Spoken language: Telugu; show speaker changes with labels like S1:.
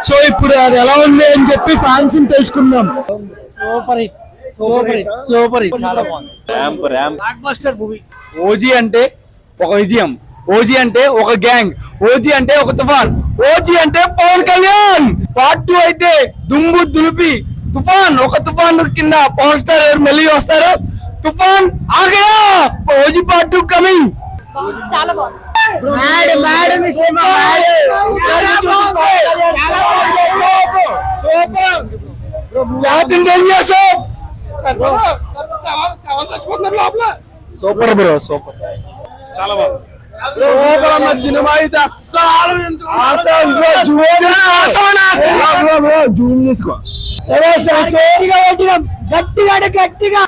S1: సో ఇప్పుడు అది ఎలా ఉంది అని చెప్పి ఫ్యాన్స్ తెలుసుకుందాం.
S2: Super hit, super hit, super hit.
S3: చాలా బాగుంది.
S2: Block buster movie.
S4: ఓజీ అంటే ఒక విజయం, ఓజీ అంటే ఒక గ్యాంగ్, ఓజీ అంటే ఒక తుఫాన్, ఓజీ అంటే పవన్ కళ్యాణ్. పార్ట్ 2 అయితే దుమ్ము దులిపి తుఫాన్, ఒక తుఫాన్ కింద పవర్ స్టార్ ఎవరు మళ్ళీ వస్తారు. తుఫాన్ ఆగయా, ఓజీ పార్ట్ 2 కమింగ్.
S5: చాలా బాగుంది.
S1: Super bro, super.
S3: చాలా బాగుంది.
S1: సూపర్ అన్న సినిమా అయితే అస్సలు జూమ్ చేసుకో.
S2: గట్టిగా గట్టిగా